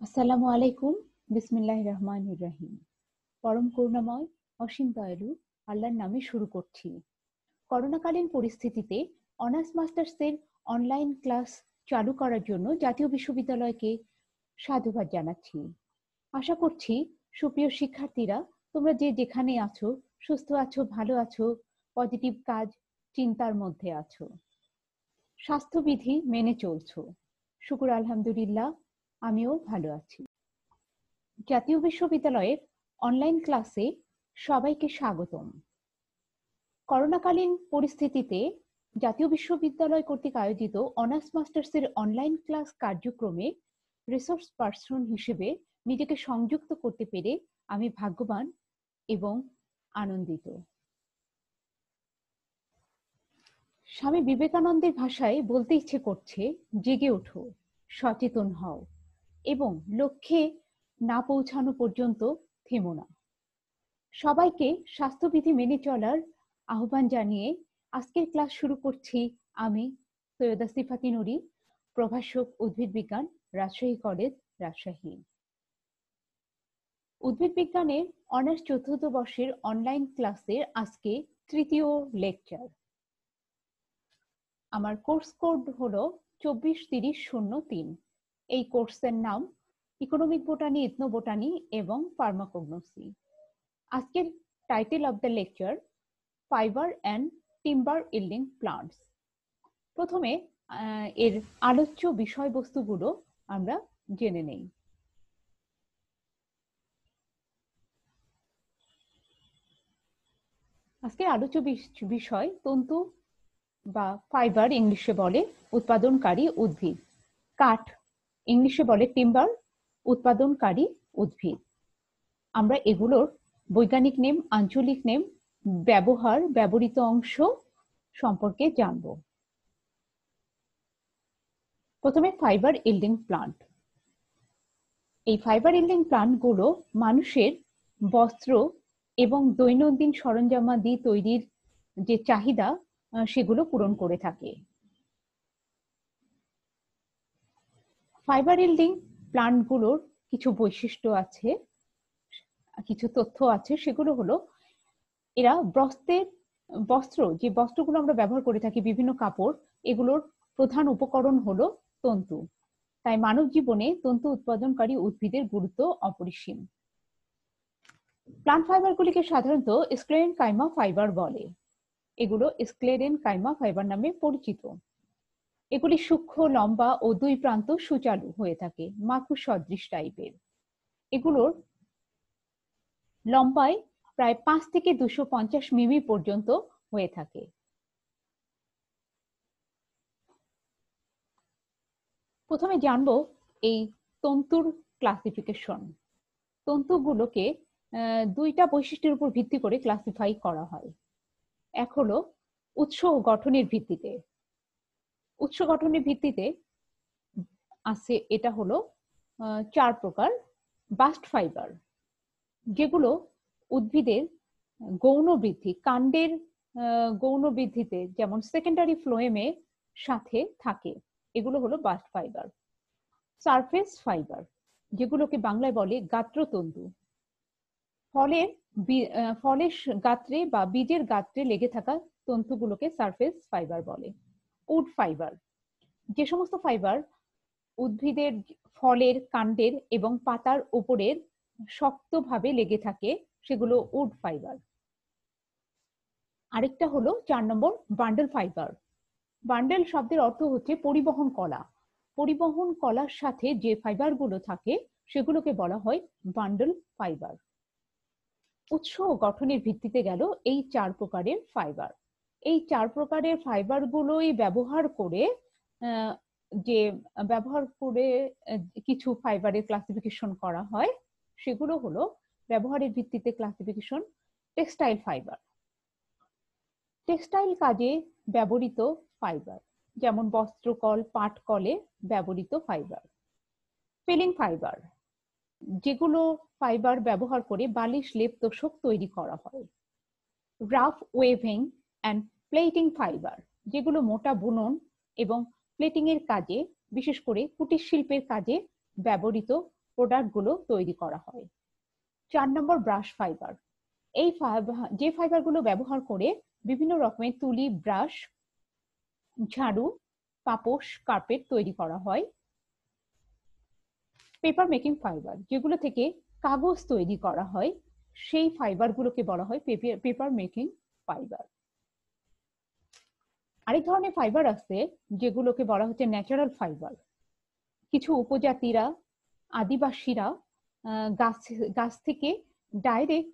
আসসালামু আলাইকুম। বিসমিল্লাহির রহমানির রহিম। পরম করুণাময় অসীম দয়ালু আল্লাহর নামে শুরু করছি। করোনাকালীন পরিস্থিতিতে অনার্স মাস্টার্সের অনলাইন ক্লাস চালু করার জন্য জাতীয় বিশ্ববিদ্যালয়কে সাধুবাদ জানাচ্ছি। আশা করছি সুপ্রিয় শিক্ষার্থীরা তোমরা যে যেখানে আছো সুস্থ আছো, ভালো আছো, পজিটিভ কাজ চিন্তার মধ্যে আছো, স্বাস্থ্যবিধি মেনে চলছো। শুকুর আলহামদুলিল্লাহ, আমিও ভালো আছি। জাতীয় বিশ্ববিদ্যালয়ের অনলাইন ক্লাসে সবাইকে স্বাগতম। করোনাকালীন পরিস্থিতিতে জাতীয় বিশ্ববিদ্যালয় কর্তৃক আয়োজিত অনার্স মাস্টার্সের অনলাইন ক্লাস কার্যক্রমে রিসোর্স পার্সন হিসেবে নিজেকে সংযুক্ত করতে পেরে আমি ভাগ্যবান এবং আনন্দিত। স্বামী বিবেকানন্দের ভাষায় বলতে ইচ্ছে করছে, জেগে ওঠো, সচেতন হও এবং লক্ষ্যে না পৌঁছানো পর্যন্ত থেমো না। সবাইকে স্বাস্থ্যবিধি মেনে চলার আহ্বান জানিয়ে আজকের ক্লাস শুরু করছি আমি, সৈয়দা সিফাতি নুরী, প্রভাষক উদ্ভিদ বিজ্ঞান, রাজশাহী কলেজ, রাজশাহী। উদ্ভিদ বিজ্ঞানের অনার্স চতুর্থ বর্ষের অনলাইন ক্লাসের আজকে তৃতীয় লেকচার। আমার কোর্স কোড হলো 243003। এই কোর্সের নাম ইকোনমিক বোটানি, ইথনো বোটানি এবং ফার্মাকোগনোসি। আজকের title of the lecture, fibre and timber yielding plants. প্রথমে এর আলোচ্য বিষয়বস্তুগুলো আমরা জেনে নেই। আজকের আলোচ্য বিষয় তন্তু বা ফাইবার ইংলিশে বলে উৎপাদনকারী উদ্ভিদ, কাঠ ইংলিশে বলে টিম্বার, উৎপাদনকারী উদ্ভিদ। আমরা এগুলোর বৈজ্ঞানিক নেম, আঞ্চলিক নেম, ব্যবহার, ব্যবহৃত অংশ সম্পর্কে জানব। প্রথমে ফাইবার ইল্ডিং প্লান্ট। এই ফাইবার ইল্ডিং প্লান্টগুলো মানুষের বস্ত্র এবং দৈনন্দিন সরঞ্জামাদি তৈরির যে চাহিদা সেগুলো পূরণ করে থাকে। ফাইবার ইল্ডিং প্লান্টগুলোর কিছু বৈশিষ্ট্য আছে, কিছু তথ্য আছে। সেগুলো হলো, এরা বস্ত্র, যে বস্ত্রগুলো আমরা ব্যবহার করে থাকি, বিভিন্ন কাপড়, এগুলোর প্রধান উপকরণ হলো তন্তু। তাই মানব জীবনে তন্তু উৎপাদনকারী উদ্ভিদের গুরুত্ব অপরিসীম। প্লান্ট ফাইবারগুলিকে সাধারণত স্ক্লেরেনকাইমা ফাইবার বলে। এগুলো স্ক্লেরেনকাইমা ফাইবার নামে পরিচিত। এগুলি সূক্ষ্ম, লম্বা ও দুই প্রান্ত সুচালু হয়ে থাকে, মাকড় সদৃশ টাইপের। এগুলোর লম্বায় প্রায় 5 থেকে 250 মিমি পর্যন্ত হয়ে থাকে। প্রথমে জানবো এই তন্তুর ক্লাসিফিকেশন। তন্তুগুলোকে দুইটা বৈশিষ্ট্যের উপর ভিত্তি করে ক্লাসিফাই করা হয়। এক হলো উৎস ও গঠনের ভিত্তিতে। উৎস গঠনের ভিত্তিতে আছে, এটা হলো 4 প্রকার। বাস্ট ফাইবার, যেগুলো উদ্ভিদের গৌণ বৃদ্ধি, কাণ্ডের গৌণ বৃদ্ধিতে যেমন সেকেন্ডারি ফ্লোয়েমে সাথে থাকে, এগুলো হলো বাস্ট ফাইবার। সারফেস ফাইবার, যেগুলোকে বাংলায় বলে গাত্রতন্তু, ফলের গাত্রে বা বীজের গাত্রে লেগে থাকা তন্তুগুলোকে সারফেস ফাইবার বলে। উড ফাইবার, যে সমস্ত ফাইবার উদ্ভিদের ফলের, কাণ্ডের এবং পাতার উপরের শক্তভাবে লেগে থাকে, সেগুলো উড ফাইবার। আরেকটা হলো 4 নম্বর বান্ডেল ফাইবার। বান্ডেল শব্দের অর্থ হচ্ছে পরিবহন কলা। পরিবহন কলার সাথে যে ফাইবারগুলো থাকে সেগুলোকে বলা হয় বান্ডেল ফাইবার। উৎস ও গঠনের ভিত্তিতে গেল এই 4 প্রকারের ফাইবার। এই 4 প্রকারের ফাইবারগুলোই ব্যবহার করে কিছু ফাইবারের ক্লাসিফিকেশন করা হয়। সেগুলো হলো ব্যবহারের ভিত্তিতে ক্লাসিফিকেশন। টেক্সটাইল ফাইবার, টেক্সটাইল কাজে ব্যবহৃত ফাইবার, যেমন বস্ত্রকল, পাটকলে ব্যবহৃত ফাইবার। ফিলিং ফাইবার, যেগুলো ফাইবার ব্যবহার করে বালিশ, লেপ, তোশক তৈরি করা হয়। Rough waving and plating fibre, যেগুলো মোটা বুনন এবং প্লেটিং এর কাজে, বিশেষ করে কুটির শিল্পের কাজে ব্যবহৃত প্রোডাক্টগুলো তৈরি করা হয়। 4 নম্বর ব্রাশ ফাইবার। এই যে ফাইবারগুলো ব্যবহার করে বিভিন্ন রকমের তুলি, ব্রাশ, ঝাড়ু, পাপোশ, কার্পেট তৈরি করা হয়। পেপার মেকিং ফাইবার, যেগুলো থেকে কাগজ তৈরি করা হয়, সেই ফাইবারগুলোকে বলা হয় পেপার মেকিং ফাইবার। আরেক ধরনের ফাইবার আছে যেগুলোকে বলা হচ্ছে ন্যাচারাল ফাইবার। কিছু উপজাতিরা, আদিবাসীরা গাছ থেকে ডাইরেক্ট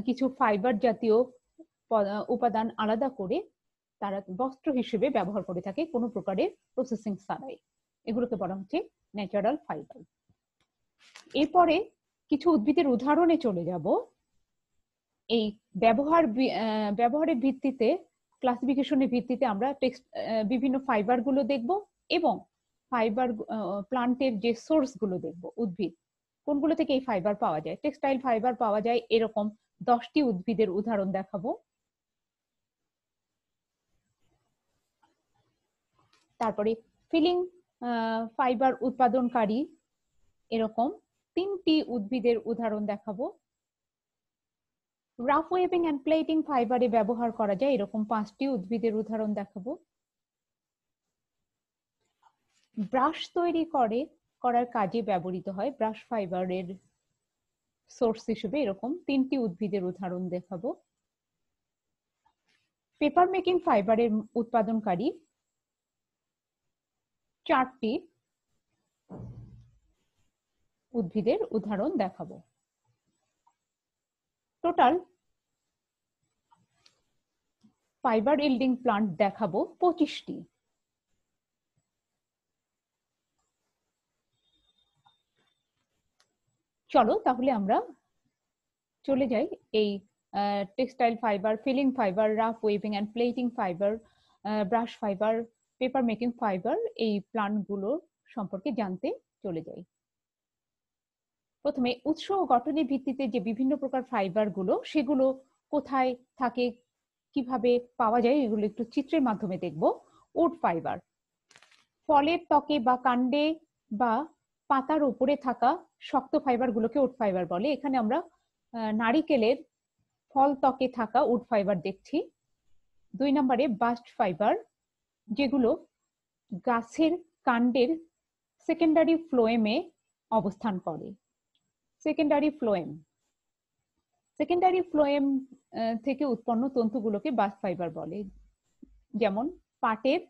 কিছু ফাইবার জাতীয় উপাদান আলাদা করে তারা বস্ত্র হিসেবে ব্যবহার করে থাকে কোনো প্রকারের প্রসেসিং ছাড়াই। এগুলোকে বলা হচ্ছে ন্যাচারাল ফাইবার। এরপরে কিছু উদ্ভিদের উদাহরণে চলে যাব। এই ব্যবহারের ভিত্তিতে, ক্লাসিফিকেশনের ভিত্তিতে আমরা বিভিন্ন ফাইবার গুলো দেখব এবং ফাইবার প্লান্টের যে সোর্স গুলো দেখব, উদ্ভিদ কোনগুলো থেকে এই ফাইবার পাওয়া যায়। টেক্সটাইল ফাইবার পাওয়া যায় এরকম 10টি উদ্ভিদের উদাহরণ দেখাবো। তারপরে ফিলিং ফাইবার উৎপাদনকারী এরকম 3টি উদ্ভিদের উদাহরণ দেখাবো। রাফ ওয়েভিং এন্ড প্লেটিং ফাইবারে ব্যবহার করা যায় এরকম 5টি উদ্ভিদের উদাহরণ দেখাবো। ব্রাশ তৈরি করার কাজে ব্যবহৃত হয় ব্রাশ ফাইবারের সোর্স হিসেবে এরকম 3টি উদ্ভিদের উদাহরণ দেখাবো। পেপার মেকিং ফাইবারের উৎপাদনকারী 4টি উদ্ভিদের উদাহরণ দেখাবো। টোটাল ফাইবার ইল্ডিং প্লান্ট দেখাবো 25টি। চলো তাহলে আমরা চলে যাই এই textile fibre, filling fibre, rough weaving and plaiting fibre, brush fibre, paper making fibre, এই প্লান্টগুলো সম্পর্কে জানতে চলে যাই। প্রথমে উৎস ও গঠনের ভিত্তিতে যে বিভিন্ন প্রকার ফাইবার গুলো, সেগুলো কোথায় থাকে, কিভাবে পাওয়া যায়, এগুলো একটু চিত্রের মাধ্যমে দেখব। উড ফাইবার, ফলের ত্বকে বা কাণ্ডে বা পাতার উপরে থাকা শক্ত ফাইবার গুলোকে উড ফাইবার বলে। এখানে আমরা নারিকেলের ফল ত্বকে থাকা উড ফাইবার দেখছি। 2 নম্বরে বাস্ট ফাইবার, যেগুলো গাছের কাণ্ডের সেকেন্ডারি ফ্লোয়েমে অবস্থান করে। সেকেন্ডারি ফ্লোয়েম থেকে উৎপন্ন তন্তুগুলোকে বাস্ট ফাইবার বলে। যেমন পাটের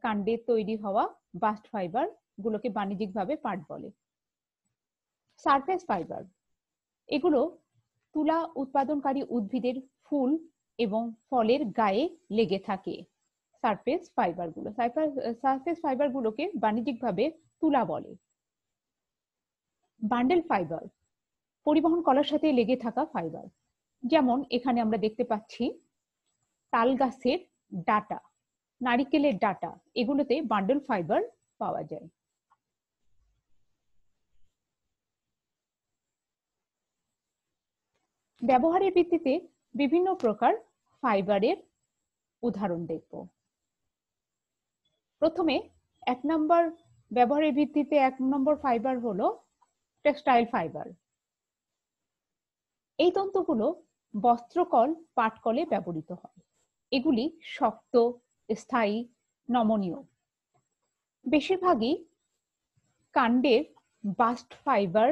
কাণ্ডে তৈরি হওয়া বাস্ট ফাইবার গুলোকে বাণিজ্যিকভাবে পাট বলে। সারফেস ফাইবার, এগুলো তুলা উৎপাদনকারী উদ্ভিদের ফুল এবং ফলের গায়ে লেগে থাকে। সারফেস ফাইবার গুলোকে বাণিজ্যিকভাবে তুলা বলে। বান্ডেল ফাইবার, পরিবহন কলার সাথে লেগে থাকা ফাইবার। যেমন এখানে আমরা দেখতে পাচ্ছি তাল গাছের ডাটা, নারিকেলের ডাটা, এগুলোতে বান্ডেল ফাইবার পাওয়া যায়। ব্যবহারের ভিত্তিতে বিভিন্ন প্রকার ফাইবারের উদাহরণ দেখব। প্রথমে 1 নম্বর ব্যবহারের ভিত্তিতে 1 নম্বর ফাইবার হলো টেক্সটাইল ফাইবার। এই তন্তুগুলো বস্ত্রকল, পাটকলে ব্যবহৃত হয়। এগুলি শক্ত, স্থায়ী, নমনীয়। বেশিরভাগই কাণ্ডের বাস্ট ফাইবার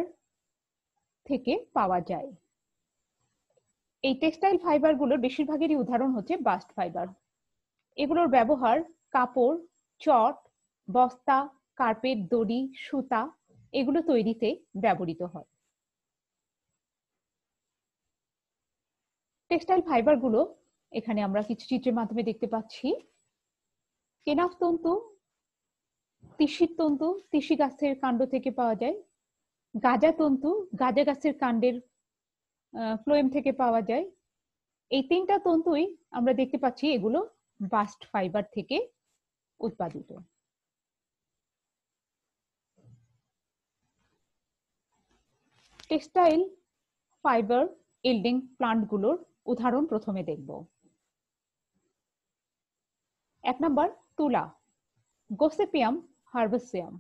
থেকে পাওয়া যায়। এই টেক্সটাইল ফাইবার গুলোর বেশিরভাগেরই উদাহরণ হচ্ছে বাস্ট ফাইবার। এগুলোর ব্যবহার কাপড়, চট, বস্তা, কার্পেট, দড়ি, সুতা এগুলো তৈরিতে ব্যবহৃত হয়। টেক্সটাইল ফাইবার গুলো এখানে আমরা কিছু চিত্রের মাধ্যমে দেখতে পাচ্ছি। কেনাফ তন্তু, তিসির তন্তু তিসি গাছের কাণ্ড থেকে পাওয়া যায়। গাঁজা তন্তু গাঁজা গাছের কাণ্ডের ফ্লোয়েম থেকে পাওয়া যায়। এই 3টা তন্তুই আমরা দেখতে পাচ্ছি এগুলো বাস্ট ফাইবার থেকে উৎপাদিত। টেক্সটাইল ফাইবার ইল্ডিং প্লান্টগুলোর উদাহরণ প্রথমে দেখব। 1 নম্বর তুলা, গোসিপিয়াম হার্বাসিয়াম।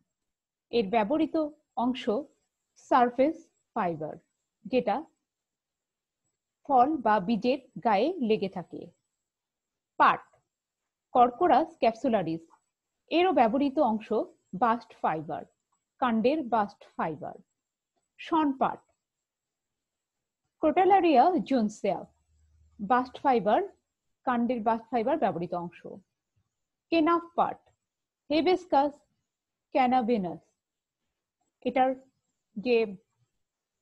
এর ব্যবহৃত অংশ সারফেস ফাইবার, যেটা ফল বা বীজের গায়ে লেগে থাকে। পাট, কর্কোরাস ক্যাপসুলারিস, এরও ব্যবহৃত অংশ বাস্ট ফাইবার, কাণ্ডের বাস্ট ফাইবার। শন পাট, ক্রোটালারিয়া জোনসেয়া, বাস্ট ফাইবার, কাণ্ডের বাস্ট ফাইবার ব্যবহৃত অংশ। কেনাফ পাট, হেবিস্কাস ক্যানাবিনাস, এটার যে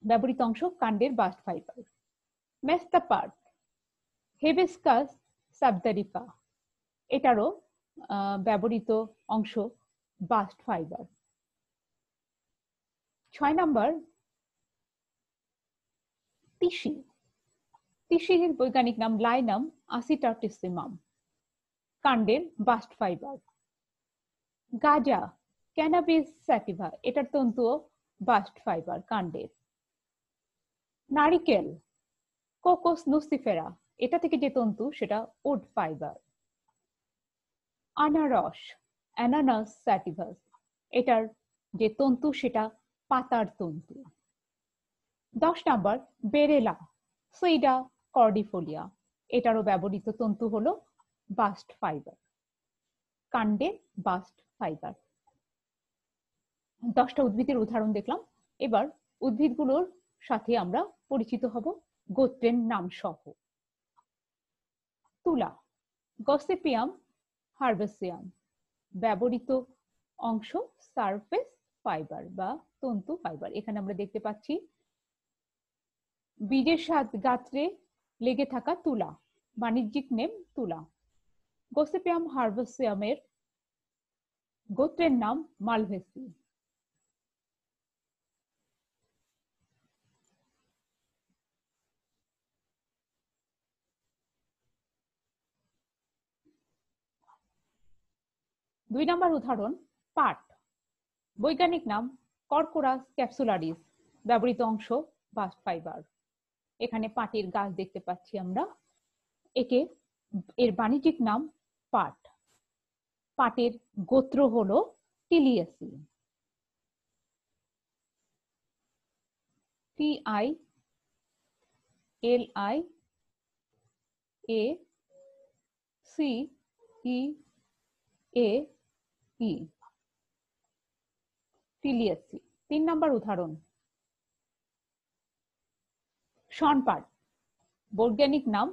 ব্যবহৃত অংশ কাণ্ডের বাস্ট ফাইবার। মেস্তা পাট, হেবিস্কাস সাবদারিফা, এটারও ব্যবহৃত অংশ বাস্ট ফাইবার। 6 নম্বর তিসি। তিসির বৈজ্ঞানিক নাম লাইনাম আসিটাটিসিমাম, কাণ্ডের বাস্ট ফাইবার। গাঁজা ক্যানাবিস স্যাটিভা, এটার তন্তুও বাস্ট ফাইবার, কাণ্ডের। নারিকেল কোকোস নুসিফেরা, এটা থেকে যে তন্তু সেটা উড ফাইবার। আনারস অ্যানানাস স্যাটিভাস, এটার যে তন্তু সেটা পাতার তন্তু। 10 নম্বর বেরেলা সুইডা কর্ডিফোলিয়া, এটারও ব্যবহৃত তন্তু হলো বাস্ট ফাইবার, কাণ্ডে বাস্ট ফাইবার। 10টা উদ্ভিদের উদাহরণ দেখলাম। এবার উদ্ভিদগুলোর সাথে আমরা পরিচিত হব গোত্রের নাম সহ। তুলা গসিপিয়াম হার্বেসিয়াম, ব্যবহৃত অংশ সারফেস ফাইবার বা তন্তু ফাইবার। এখানে আমরা দেখতে পাচ্ছি বীজের সাথে গাত্রে লেগে থাকা তুলা, বাণিজ্যিক নেম তুলা। গসিপিয়াম হার্বেসিয়ামের গোত্রের নাম মালভেসি। দুই নম্বর উদাহরণ পাট, বৈজ্ঞানিক নাম কর্কোরাস ক্যাপসুলারিস, ব্যবহৃত অংশ বাস্ট ফাইবার। এখানে পাটের গাছ দেখতে পাচ্ছি আমরা, এর বাণিজ্যিক নাম পাট, পাটের গোত্র হলো টিলিয়াসি, TILIACE, টিলিয়াসি। 3 নম্বর উদাহরণ শন পাট, বৈজ্ঞানিক নাম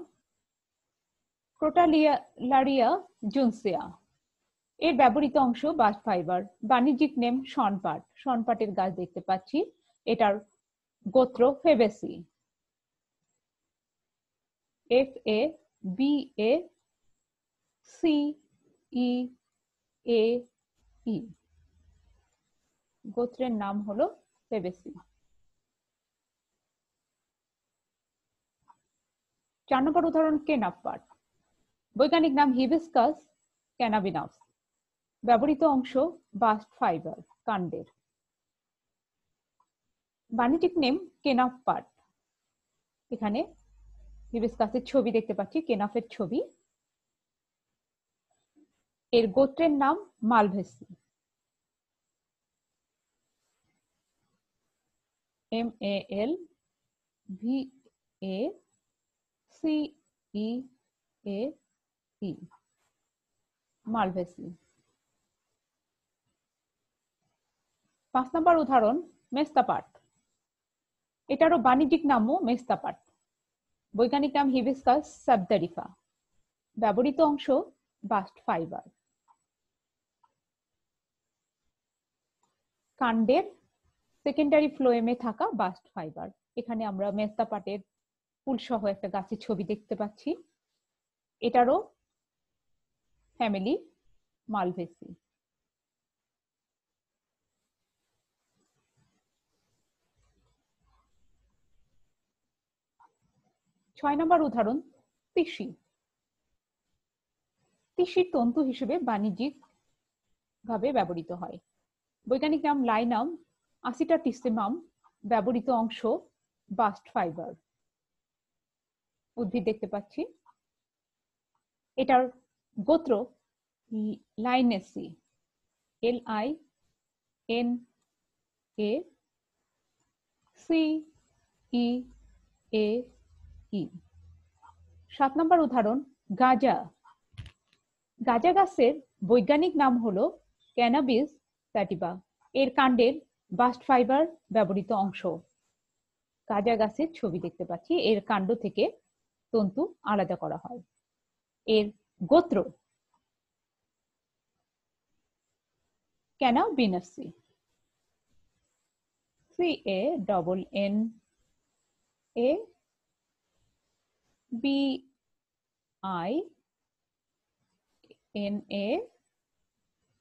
ক্রোটালারিয়া জোনসেয়া, এর ব্যবহৃত অংশ বাস্ট ফাইবার, বাণিজ্যিক নেম শন পাট। শন পাটের গাছ দেখতে পাচ্ছি, এটার গোত্র ফেবেসি, FABACEE, গোত্রের নাম হলো ফেবেসি। 4 নম্বর উদাহরণ কেনাফ পাট, বৈজ্ঞানিক নাম হিবিস্কাস ক্যানাবিনাস, ব্যবহৃত অংশ বাস্ট ফাইবার, কাণ্ডের। বাণিজ্যিক নেম কেনাফ পাট। এখানে হিবিস্কাসের ছবি দেখতে পাচ্ছি, কেনাফের ছবি। এর গোত্রের নাম মালভেসি, MALVACEE, মালভেসি। 5 নম্বর উদাহরণ মেস্তা পাট, এটারও বাণিজ্যিক নামও মেস্তা পাট, বৈজ্ঞানিক নাম হিবিস্কাস সাবদারিফা, ব্যবহৃত অংশ বাস্ট ফাইবার, কাণ্ডের সেকেন্ডারি ফ্লোয়েমে থাকা বাস্ট ফাইবার। এখানে আমরা মেস্তা পাটের ফুল সহ একটা গাছের ছবি দেখতে পাচ্ছি, এটারও ফ্যামিলি মালভেসি। 6 নম্বর উদাহরণ তিসি। তিসির তন্তু হিসেবে বাণিজ্যিক ভাবে ব্যবহৃত হয়, বৈজ্ঞানিক নাম লাইনাম আসিটাটিসিমাম, ব্যবহৃত অংশ বাস্ট ফাইবার। উদ্ভিদ দেখতে পাচ্ছি, এটার গোত্র লাইনেসি, LINACE, সি ই এ ই। 7 নম্বর উদাহরণ গাঁজা। গাঁজা গাছের বৈজ্ঞানিক নাম হলো ক্যানাবিস স্যাটিভা। এর কাণ্ডের বাস্ট ফাইবার ব্যবহৃত অংশ। গাঁজা গাছের ছবি দেখতে পাচ্ছি, এর কাণ্ড থেকে তন্তু আলাদা করা হয়। এর গোত্র ক্যানাবিনাসি, CANABINA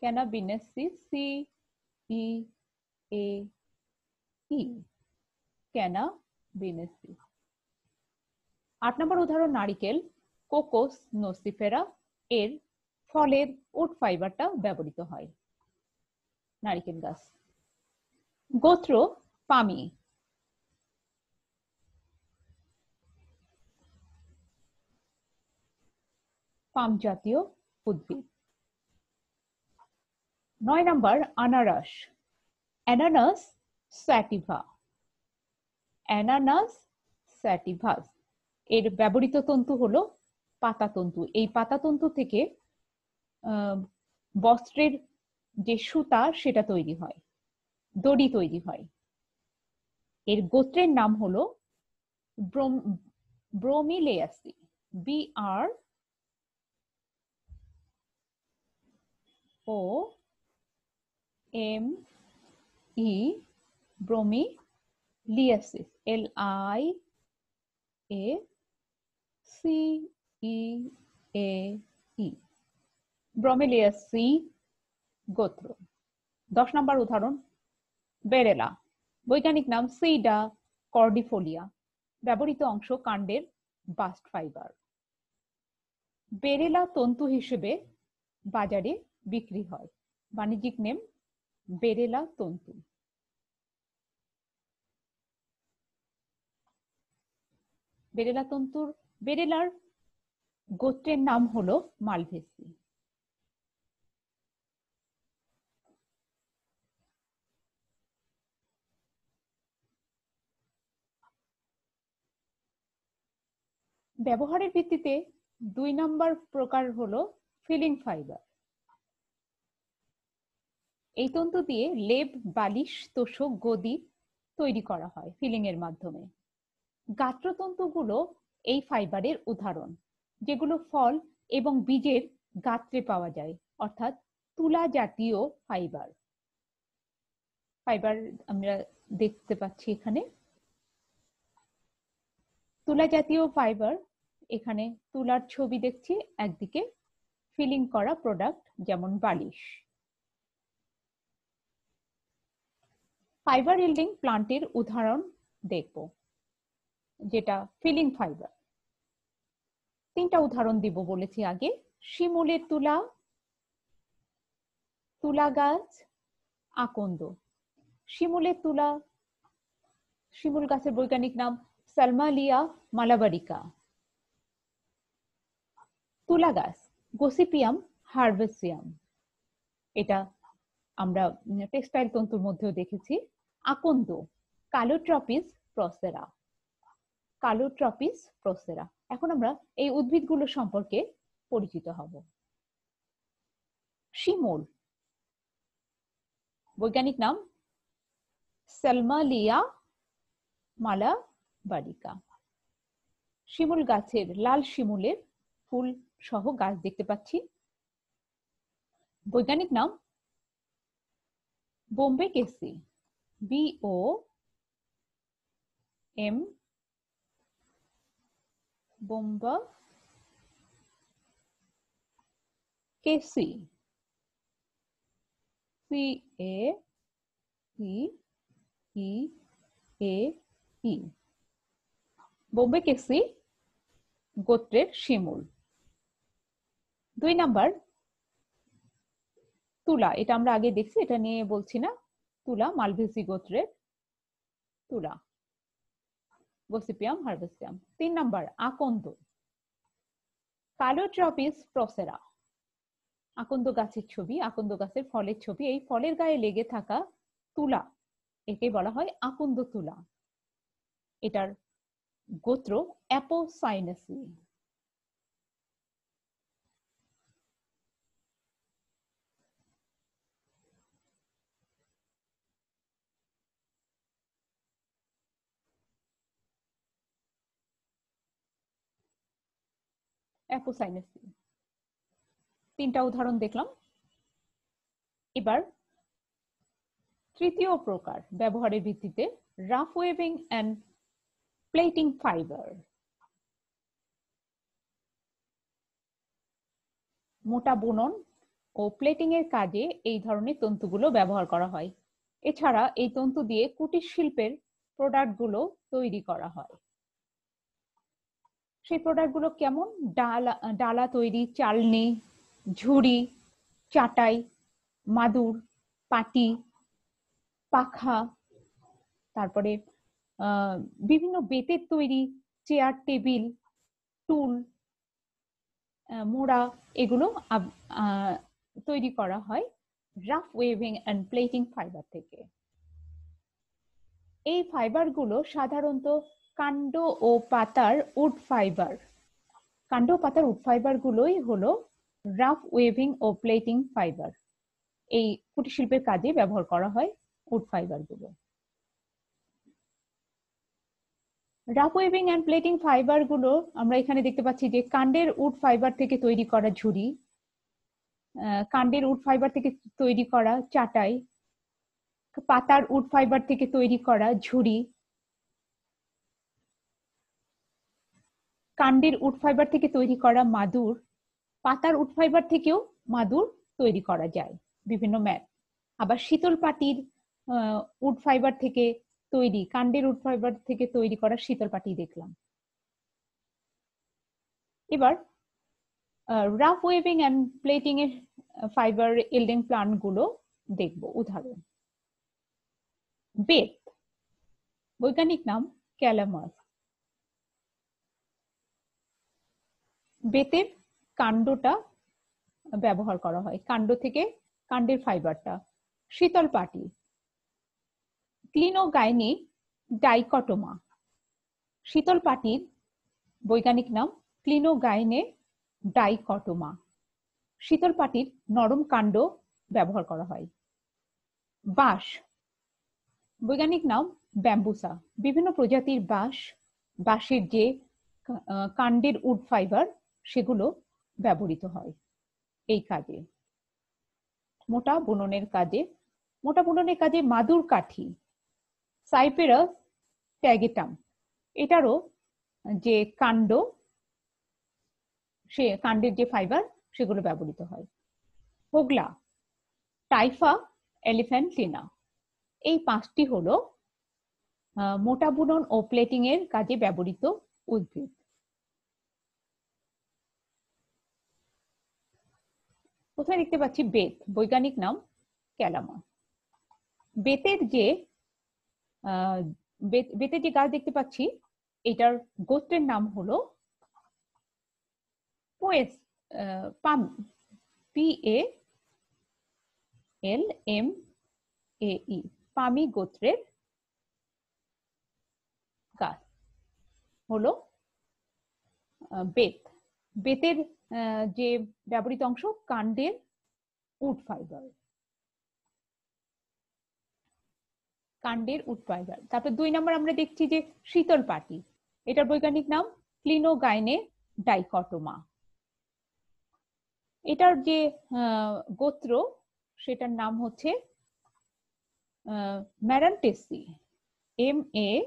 ক্যানাবিনাসি, CEAE ক্যানাবিনাসি। 8 নম্বর উদাহরণ নারিকেল, কোকোস নোসিফেরা। এর ফলের উড ফাইবারটা ব্যবহৃত হয়। নারিকেল গাছ। গোত্র পামি, পাম জাতীয় উদ্ভিদ। 9 নম্বর আনারস, অ্যানানাস স্যাটিভা। অ্যানানাস স্যাটিভাস। এর ব্যবহৃত তন্তু হলো পাতা তন্তু। এই পাতা তন্তু থেকে বস্ত্রের যে সুতা সেটা তৈরি হয়, দড়ি তৈরি হয়। এর গোত্রের নাম হলো ব্রোমিলিয়াসি, BROME, ব্রোমিলিয়াসিস, LIACEAE, ব্রোমিলিয়াসি গোত্র। 10 নম্বর উদাহরণ বেরেলা। বৈজ্ঞানিক নাম সিডা কর্ডিফোলিয়া। ব্যবহৃত অংশ কাণ্ডের বাস্ট ফাইবার। বেরেলা তন্তু হিসেবে বাজারে বিক্রি হয়। বাণিজ্যিক নেম বেরেলা তন্তু। বেরেলার গোত্রের নাম হলো মালভেসি। ব্যবহারের ভিত্তিতে 2 নম্বর প্রকার হলো ফিলিং ফাইবার। এই তন্তু দিয়ে লেপ, বালিশ, তোশক, গদি তৈরি করা হয় ফিলিং এর মাধ্যমে। গাত্রতন্তুগুলো এই ফাইবারের উদাহরণ, যেগুলো ফল এবং বীজের গাত্রে পাওয়া যায়, অর্থাৎ তুলা জাতীয় ফাইবার। আমরা দেখতে পাচ্ছি এখানে তুলা জাতীয় ফাইবার। এখানে তুলার ছবি দেখছি, একদিকে ফিলিং করা প্রোডাক্ট যেমন বালিশ। ফাইবার ইল্ডিং প্লান্টের উদাহরণ দেখব, যেটা ফিলিং ফাইবার। 3টা উদাহরণ দিব বলেছি আগে। শিমুলের তুলা, তুলা গাছ, আকন্দ। শিমুলের তুলা, শিমুল গাছের বৈজ্ঞানিক নাম সালমালিয়া মালাবারিকা। তুলা গাছ গসিপিয়াম হার্বেসিয়াম। এটা আমরা টেক্সটাইল তন্তুর মধ্যেও দেখেছি। আকন্দ কালোট্রপিস প্রসেরা, কালোট্রপিস প্রসেরা। এখন আমরা এই উদ্ভিদগুলো সম্পর্কে পরিচিত হব। শিমুল, বৈজ্ঞানিক নাম সালমালিয়া মালাবারিকা। শিমুল গাছের লাল শিমুলের ফুল সহ গাছ দেখতে পাচ্ছি। বৈজ্ঞানিক নাম বোম্বেকেসি, BOM, বোম্বাকেসি, CAEEE, বোম্বেকেসি গোত্রের শিমুল। 2 নাম্বার তুলা। এটা আমরা আগে দেখছি, এটা নিয়ে বলছি না। তুলা মালভেসি গোত্রের তুলা, গসিপিয়াম হার্বেসিয়াম। 3 নাম্বার আকন্দ, কালোট্রপিস প্রসেরা। আকন্দ গাছের ছবি, আকন্দ গাছের ফলের ছবি। এই ফলের গায়ে লেগে থাকা তুলা, একে বলা হয় আকন্দ তুলা। এটার গোত্র অ্যাপোসাইনেসি। অ্যাপোসাইনেসি, 3টা উদাহরণ দেখলাম। এবার তৃতীয় প্রকার ব্যবহারের ভিত্তিতে, rough waving and plating fibre. মোটা বুনন ও প্লেটিং এর কাজে এই ধরনের তন্তুগুলো ব্যবহার করা হয়। এছাড়া এই তন্তু দিয়ে কুটির শিল্পের প্রোডাক্টগুলো তৈরি করা হয়। সেই প্রোডাক্টগুলো কেমন? ডালা তৈরি, চালনি, ঝুড়ি, চাটাই, মাদুর, পাটি, পাখা, তারপরে বিভিন্ন বেতের তৈরি চেয়ার, টেবিল, টুল, মোড়া, এগুলো তৈরি করা হয় rough waving and plating fibre থেকে। এই ফাইবারগুলো সাধারণত কাণ্ড ও পাতার উড ফাইবার। কাণ্ড ও পাতার উড ফাইবার গুলোই হলো রাফ ওয়েভিং ও প্লেটিং ফাইবার। এই কুটির শিল্পের কাজে ব্যবহার করা হয় উড ফাইবার গুলো। Rough waving and plating fibre গুলো আমরা এখানে দেখতে পাচ্ছি যে কাণ্ডের উড ফাইবার থেকে তৈরি করা ঝুড়ি, কাণ্ডের উড ফাইবার থেকে তৈরি করা চাটাই, পাতার উড ফাইবার থেকে তৈরি করা ঝুড়ি, কাণ্ডের উড ফাইবার থেকে তৈরি করা মাদুর, পাতার উড ফাইবার থেকেও মাদুর তৈরি করা যায়, বিভিন্ন ম্যাট। আবার শীতল পাটির উড ফাইবার থেকে তৈরি, কাণ্ডের উড ফাইবার থেকে তৈরি করা শীতল পাটি দেখলাম। এবার রাফ ওয়েভিং অ্যান্ড প্লেটিং এর ফাইবার ইল্ডিং প্ল্যান্ট গুলো দেখবো। উদাহরণ: বেত, বৈজ্ঞানিক নাম ক্যালামাস। বেতের কাণ্ডটা ব্যবহার করা হয়, কাণ্ড থেকে কাণ্ডের ফাইবারটা। শীতল পাটি, ক্লিনোগাইনি ডাইকটোমা। শীতল পাটির বৈজ্ঞানিক নাম ক্লিনোগাইনে ডাইকটোমা। শীতল পাটির নরম কাণ্ড ব্যবহার করা হয়। বাঁশ, বৈজ্ঞানিক নাম ব্যাম্বুসা। বিভিন্ন প্রজাতির বাঁশের যে কাণ্ডের উড ফাইবার, সেগুলো ব্যবহৃত হয় এই কাজে। মোটা বুননের কাজে মাদুর কাঠি, সাইপেরাস ট্যাগেটাম, এটারও যে কাণ্ড, সে কাণ্ডের যে ফাইবার, সেগুলো ব্যবহৃত হয়। হোগলা, টাইফা এলিফ্যান্টিনা। এই 5টি হলো মোটা বুনন ও প্লেটিং এর কাজে ব্যবহৃত উদ্ভিদ। কোথায় দেখতে পাচ্ছি বেত, বৈজ্ঞানিক নাম ক্যালামাস। বেতের যে গাছ দেখতে পাচ্ছি, এটার গোত্রের নাম হলো পোয়েস, PALMAE, পামি গোত্রের গাছ হলো বেত। বেতের যে ব্যবহৃত অংশ, কাণ্ডের উড ফাইবার, কাণ্ডের উড ফাইবার। তারপর 2 নম্বর আমরা দেখছি যে শীতল পাটি, এটার বৈজ্ঞানিক নাম ক্লিনোগাইনে ডাইকটোমা। এটার যে গোত্র, সেটার নাম হচ্ছে ম্যারান্টেসি, MARAN,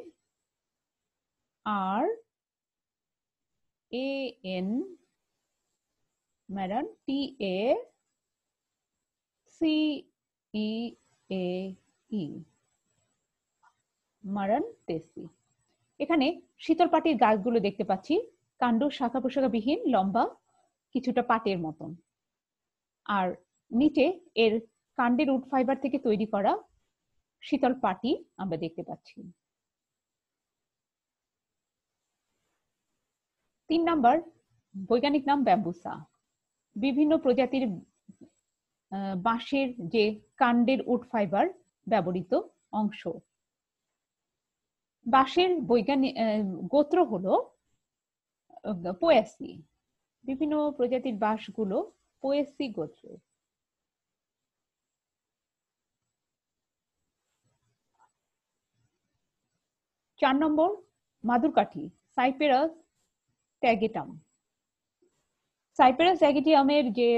ম্যারান, TACEAE, ম্যারান্টেসি। এখানে শীতল পাটির গাছগুলো দেখতে পাচ্ছি, কাণ্ড শাখা প্রশাখা বিহীন, লম্বা, কিছুটা পাটের মতন। আর নিচে এর কাণ্ডের উড ফাইবার থেকে তৈরি করা শীতল পাটি আমরা দেখতে পাচ্ছি। 3 নাম্বার, বৈজ্ঞানিক নাম ব্যাম্বুসা। বিভিন্ন প্রজাতির বাঁশের যে কাণ্ডের উড ফাইবার ব্যবহৃত অংশ। বাঁশের বৈজ্ঞানিক গোত্র হলো পোয়েসি। বিভিন্ন প্রজাতির বাঁশগুলো পোয়েসি গোত্রের। 4 নম্বর মাদুরকাঠি, সাইপেরাস ট্যাগেটাম। সাইপেরাস ট্যাগেটিয়ামের যে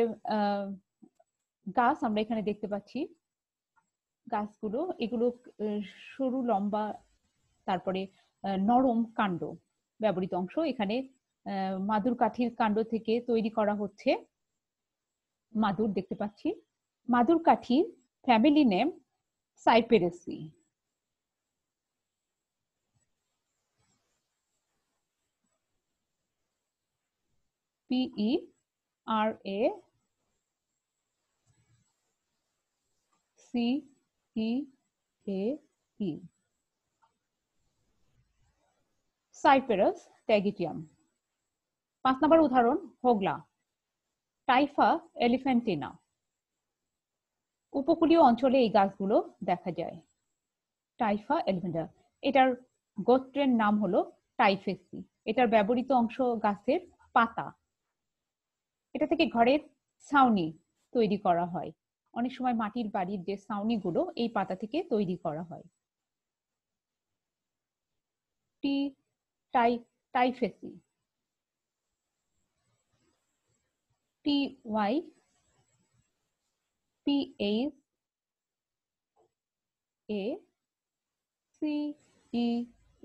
গাছ আমরা এখানে দেখতে পাচ্ছি, গাছগুলো এগুলো সরু লম্বা, তারপরে নরম কাণ্ড ব্যবহৃত অংশ। এখানে মাদুর কাঠির কাণ্ড থেকে তৈরি করা হচ্ছে মাদুর দেখতে পাচ্ছি। মাদুর কাঠির ফ্যামিলি নেম সাইপেরেসি। PERACEAE, সাইপেরাস ট্যাগেটিয়াম। 5 নম্বর উদাহরণ হোগলা, টাইফা এলিফ্যান্টিনা। উপকূলীয় অঞ্চলে এই গাছগুলো দেখা যায়। টাইফা এলিফ্যান্টিনা, এটার গোত্রের নাম হলো টাইফেসি। এটার ব্যবহৃত অংশ গাছের পাতা। এটা থেকে ঘরের ছাউনি তৈরি করা হয়। অনেক সময় মাটির বাড়ির যে ছাউনিগুলো এই পাতা থেকে তৈরি করা হয়। টাইফেসি,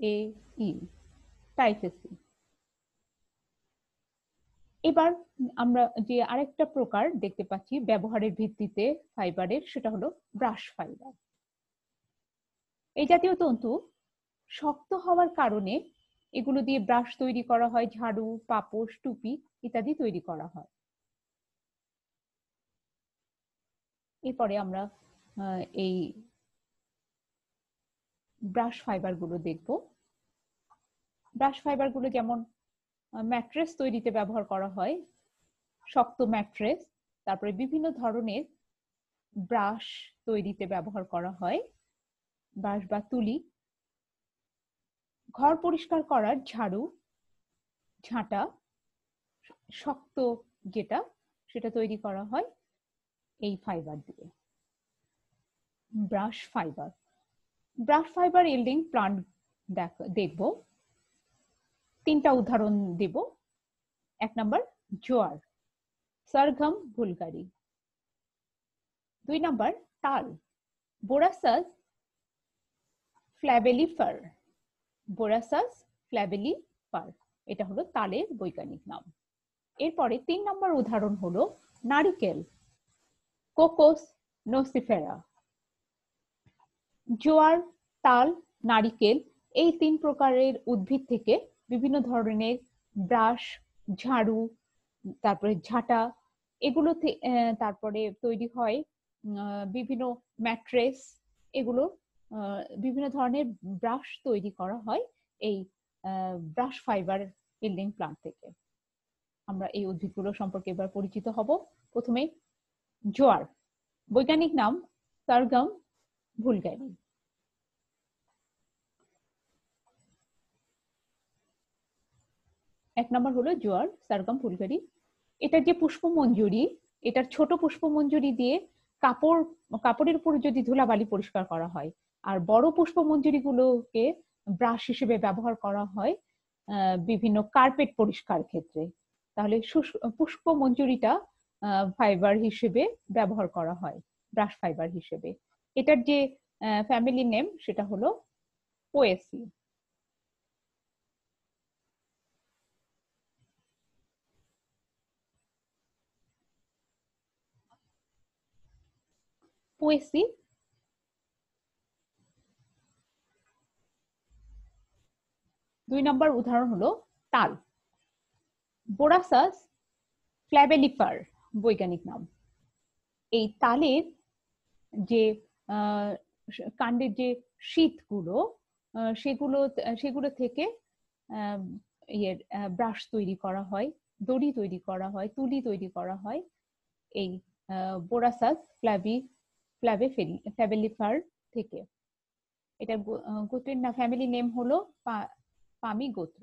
TYPACEAE, টাইফেসি। এবার আমরা যে আরেকটা প্রকার দেখতে পাচ্ছি ব্যবহারের ভিত্তিতে ফাইবারের, সেটা হলো ব্রাশ ফাইবার। এই জাতীয় তন্তু শক্ত হওয়ার কারণে এগুলো দিয়ে ব্রাশ তৈরি করা হয়, ঝাড়ু, পাপোশ, টুপি ইত্যাদি তৈরি করা হয়। এরপরে আমরা এই ব্রাশ ফাইবার গুলো দেখব। ব্রাশ ফাইবার গুলো যেমন ম্যাট্রেস তৈরিতে ব্যবহার করা হয়, শক্ত ম্যাট্রেস। তারপরে বিভিন্ন ধরনের ব্রাশ তৈরিতে ব্যবহার করা হয়, ব্রাশ বা তুলি। ঘর পরিষ্কার করার ঝাড়ু, ঝাঁটা, শক্ত যেটা সেটা তৈরি করা হয় এই ফাইবার দিয়ে। Brush fibre, brush fibre yielding plant দেখব। 3টা উদাহরণ দেব। 1 নম্বর জোয়ার, সরগম ভুলগারি। 2 নম্বর তাল, বোরাসাস ফ্ল্যাবেলিফার। বোরাসাস ফ্ল্যাবেলিফার, এটা হলো তালের বৈজ্ঞানিক নাম। এরপরে 3 নম্বর উদাহরণ হলো নারিকেল, কোকোস নোসিফেরা। জোয়ার, তাল, নারিকেল এই 3 প্রকারের উদ্ভিদ থেকে বিভিন্ন ধরনের ব্রাশ, ঝাড়ু, তারপরে ঝাঁটা এগুলো তারপরে তৈরি হয় বিভিন্ন ম্যাট্রেস। এগুলো বিভিন্ন ধরনের ব্রাশ তৈরি করা হয় এই ব্রাশ ফাইবার বিল্ডিং প্লান্ট থেকে। আমরা এই উদ্ভিদগুলো সম্পর্কে এবার পরিচিত হব। প্রথমে জোয়ার, বৈজ্ঞানিক নাম সরগম ভুলগারি। এক নম্বর হলো জোয়ার, সরগম ভুলগারি। এটার যে পুষ্পমঞ্জুরি, এটার ছোট পুষ্পমঞ্জুরি দিয়ে কাপড়ের উপর যদি ধুলাবালি পরিষ্কার করা হয়, আর বড় পুষ্পমঞ্জুরি গুলোকে ব্রাশ হিসেবে ব্যবহার করা হয় বিভিন্ন কার্পেট পরিষ্কার ক্ষেত্রে। তাহলে পুষ্পমঞ্জুরিটা ফাইবার হিসেবে ব্যবহার করা হয়, ব্রাশ ফাইবার হিসেবে। এটার যে ফ্যামিলি নেম সেটা হলো পোয়েসি। পোয়েসি। 2 নম্বর উদাহরণ হলো তাল, বোরাসাস ফ্ল্যাবেলিফার বৈজ্ঞানিক নাম। এই তালের যে কাণ্ডের যে শীতগুলো, সেগুলো থেকে ব্রাশ তৈরি করা হয়, দড়ি তৈরি করা হয়, তুলি তৈরি করা হয় এই বোরাসাস ফ্ল্যাবেলিফার থেকে। এটা গোত্রের না ফ্যামিলি নেম হলো পামি গোত্র।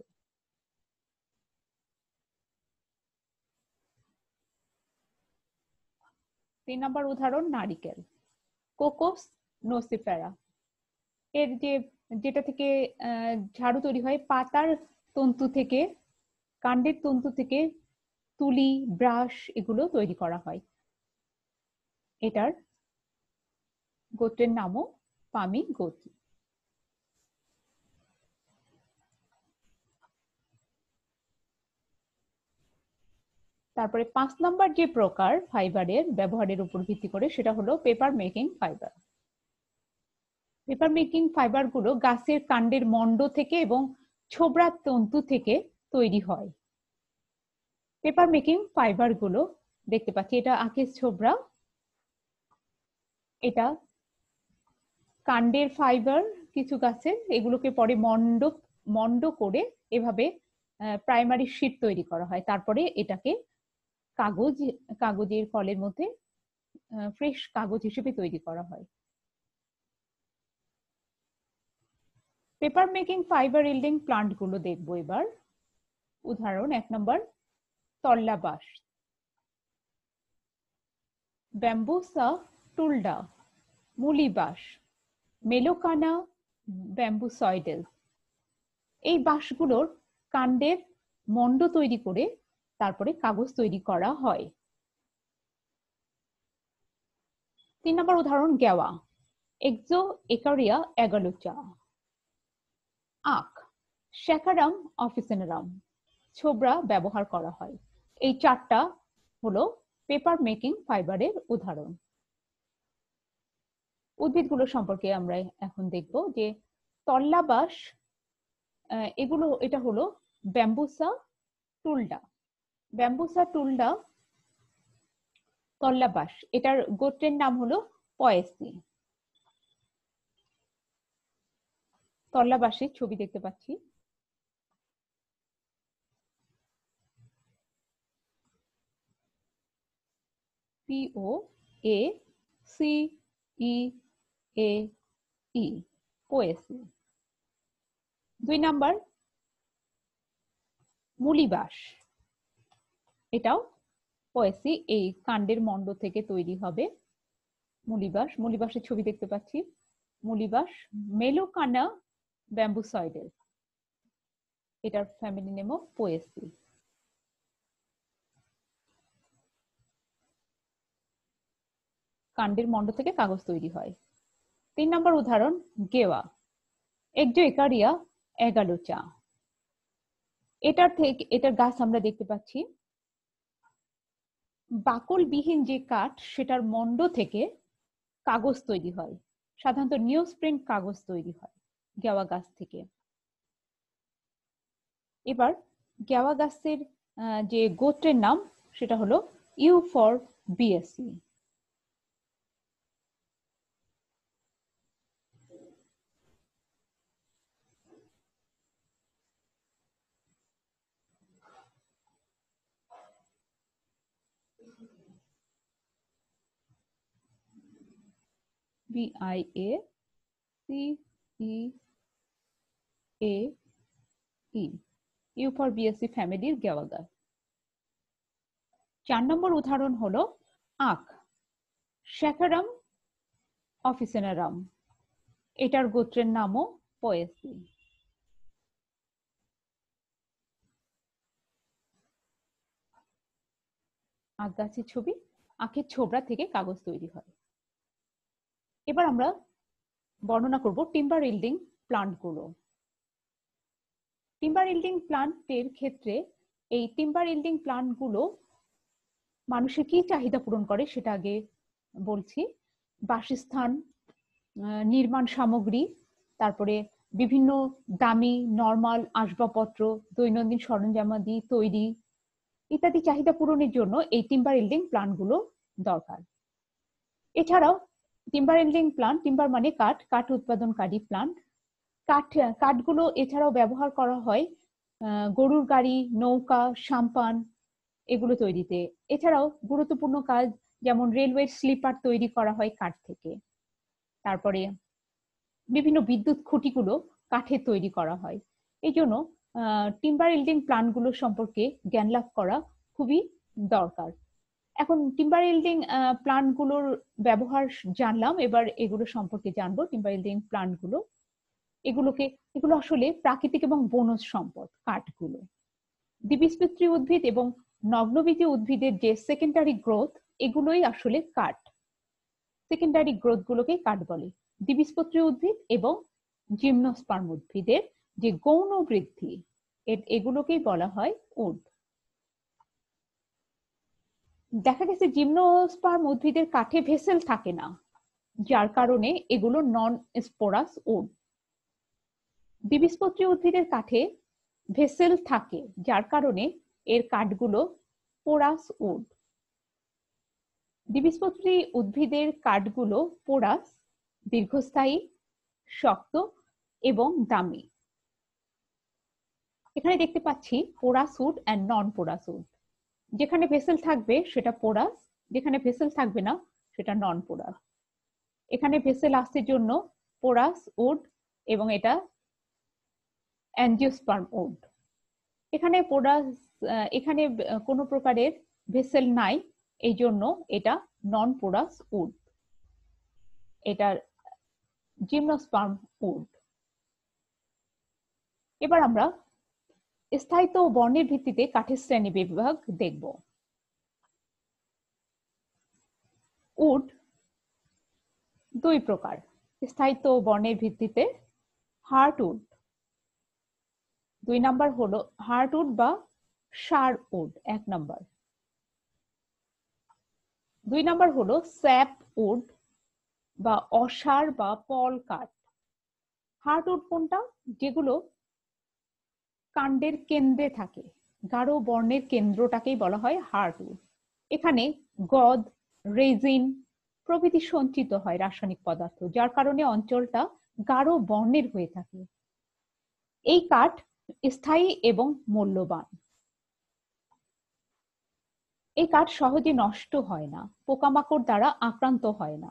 3 নম্বর উদাহরণ নারিকেল, কোকোস নোসিফেরা। এর যেটা থেকে ঝাড়ু তৈরি হয় পাতার তন্তু থেকে, কাণ্ডের তন্তু থেকে তুলি, ব্রাশ এগুলো তৈরি করা হয়। এটার গোত্রের নামও পামি গোত্র। তারপরে 5 নম্বর যে প্রকার ফাইবারের ব্যবহারের উপর ভিত্তি করে সেটা হলো paper making fibre. Paper making fibre গুলো গাছের কাণ্ডের মণ্ড থেকে এবং ছোবড়ার তন্তু থেকে তৈরি হয়। পেপার মেকিং ফাইবার গুলো দেখতে পাচ্ছি, এটা আখের ছোবড়া, এটা কাণ্ডের ফাইবার কিছু গাছের, এগুলোকে পরে মণ্ড করে এভাবে প্রাইমারি শীট তৈরি করা হয়। তারপরে এটাকে কাগজের কলের মধ্যে ফ্রেশ কাগজ হিসেবে তৈরি করা হয়। Paper making fibre yielding plant গুলো দেখবো এবার। উদাহরণ 1 নম্বর তল্লা বাঁশ, ব্যাম্বুসা টুলডা, মুলি বাঁশ, মেলোকানা ব্যাম্বুসয়েডেল। এই বাঁশগুলোর কাণ্ডের মণ্ড তৈরি করে তারপরে কাগজ তৈরি করা হয়। 3 নম্বর উদাহরণ গেওয়া, এক্সো একারিয়া এগালুচা। আখ, শ্যাকারাম অফিসেনারাম, ছোবড়া ব্যবহার করা হয়। এই 4টা হলো পেপার মেকিং ফাইবারের উদাহরণ। উদ্ভিদগুলো সম্পর্কে আমরা এখন দেখব যে তল্লা বাঁশ, এটা হলো ব্যাম্বুসা টুলডা। ব্যাম্বুসা টুলডা তল্লা বাঁশ, এটার গোত্রের নাম হলো পয়েসি। তল্লা বাঁশের ছবি দেখতে পাচ্ছি। POACEAE, Poaceae. 2 নম্বর মুলি বাঁশ, এটাও পোয়েসি, এই কাণ্ডের মণ্ড থেকে তৈরি হবে মুলি বাঁশ। মুলি বাঁশের ছবি দেখতে পাচ্ছি। মুলি বাঁশ মেলোকানা ব্যাম্বুসয়েডেল, এটার ফ্যামিলি নেমও পোয়েসি। কাণ্ডের মণ্ড থেকে কাগজ তৈরি হয়। 3 নম্বর উদাহরণ গেওয়া, একজো একারিয়া এগালুচা। এটার গাছ আমরা দেখতে পাচ্ছি। বাকলবিহীন যে কাঠ সেটার মণ্ড থেকে কাগজ তৈরি হয়, সাধারণত নিউজ প্রিন্ট কাগজ তৈরি হয় গেওয়া গাছ থেকে। এবার গেওয়া গাছের যে গোত্রের নাম সেটা হলো ইউফরবিয়াসি। BIACEAE, ইউফরবিয়াসি ফ্যামিলির গেওয়া গাছ। 4 নম্বর উদাহরণ হলো আখ, শ্যাকারাম অফিসেনারাম, এটার গোত্রের নামও পোয়েসি। আখ গাছের ছবি, আখের ছোবড়া থেকে কাগজ তৈরি হয়। এবার আমরা বর্ণনা করব টিম্বার ইল্ডিং প্লান্ট গুলো। টিম্বার ইল্ডিং প্লান্টের ক্ষেত্রে এই টিম্বার ইল্ডিং প্লান্ট গুলো মানুষের কি চাহিদা পূরণ করে সেটা আগে বলছি। বাসস্থান, নির্মাণ সামগ্রী, তারপরে বিভিন্ন দামি নরমাল আসবাবপত্র, দৈনন্দিন সরঞ্জামাদি তৈরি ইত্যাদি চাহিদা পূরণের জন্য এই টিম্বার ইল্ডিং প্লান্ট গুলো দরকার। এছাড়াও টিম্বার ইল্ডিং প্লান্ট, টিম্বার মানে কাঠ উৎপাদনকারী প্লান্ট, কাঠগুলো এছাড়াও ব্যবহার করা হয় গরুর গাড়ি, নৌকা, সাম্পান এগুলো তৈরিতে। এছাড়াও গুরুত্বপূর্ণ কাজ যেমন রেলওয়ে স্লিপার তৈরি করা হয় কাঠ থেকে। তারপরে বিভিন্ন বিদ্যুৎ খুঁটিগুলো কাঠের তৈরি করা হয়। এই জন্য টিম্বার ইল্ডিং প্ল্যান্টগুলো সম্পর্কে জ্ঞান লাভ করা খুবই দরকার। এখন টিম্বার ইল্ডিং প্ল্যান্টগুলোর ব্যবহার জানলাম, এবার এগুলো সম্পর্কে জানবো। টিম্বার ইল্ডিং প্ল্যান্টগুলো এগুলো আসলে প্রাকৃতিক এবং বনজ সম্পদ কাঠগুলো। দ্বিবীজপত্রী উদ্ভিদ এবং নগ্নবীজী উদ্ভিদের যে সেকেন্ডারি গ্রোথ, এগুলোই আসলে কাঠ। সেকেন্ডারি গ্রোথ গুলোকে কাঠ বলে। দ্বিবীজপত্রী উদ্ভিদ এবং জিমনোস্পার্ম উদ্ভিদের যে গৌণ বৃদ্ধি, এগুলোকেই বলা হয় উড। দেখা গেছে জিমনোস্পার্ম উদ্ভিদের কাঠে ভেসেল থাকে না, যার কারণে এগুলো নন স্পোরাস উড। দ্বিবীজপত্রী উদ্ভিদের কাঠে ভেসেল থাকে, যার কারণে এর কাঠগুলো পোরাস উড। দ্বিবীজপত্রী উদ্ভিদের কাঠগুলো পোরাস, দীর্ঘস্থায়ী, শক্ত এবং দামি। এখানে দেখতে পাচ্ছি porous wood and non porous wood. যেখানে ভেসেল থাকবে সেটা পোরাস, যেখানে ভেসেল থাকবে না সেটা নন পোরাস। এখানে ভেসেল আসছে জন্য পোরাস উড এবং এটা অ্যাঞ্জিওস্পার্ম উড। এখানে এখানে কোনো প্রকারের ভেসেল নাই, এই জন্য এটা নন পোরাস উড, এটা জিমনোস্পার্ম উড। এবার আমরা স্থায়িত্ব ও বর্ণের ভিত্তিতে কাঠের শ্রেণী বিভাগ দেখব। উড দুই প্রকার স্থায়িত্ব ও বর্ণের ভিত্তিতে। হার্ট উড, 2 নাম্বার হলো হার্ট উড বা সার উড 1 নাম্বার। 2 নাম্বার হলো স্যাপ উড বা অসার বা পল কাঠ। হার্ট উড কোনটা? যেগুলো কাণ্ডের কেন্দ্রে থাকে, গাঢ় বর্ণের কেন্দ্রটাকেই বলা হয় হার্ট উড। এখানে গদ, রেজিন প্রভৃতি সঞ্চিত হয় রাসায়নিক পদার্থ, যার কারণে অঞ্চলটা গাঢ় বর্ণের হয়ে থাকে। এই কাঠ স্থায়ী এবং মূল্যবান। এই কাঠ সহজে নষ্ট হয় না, পোকামাকড় দ্বারা আক্রান্ত হয় না,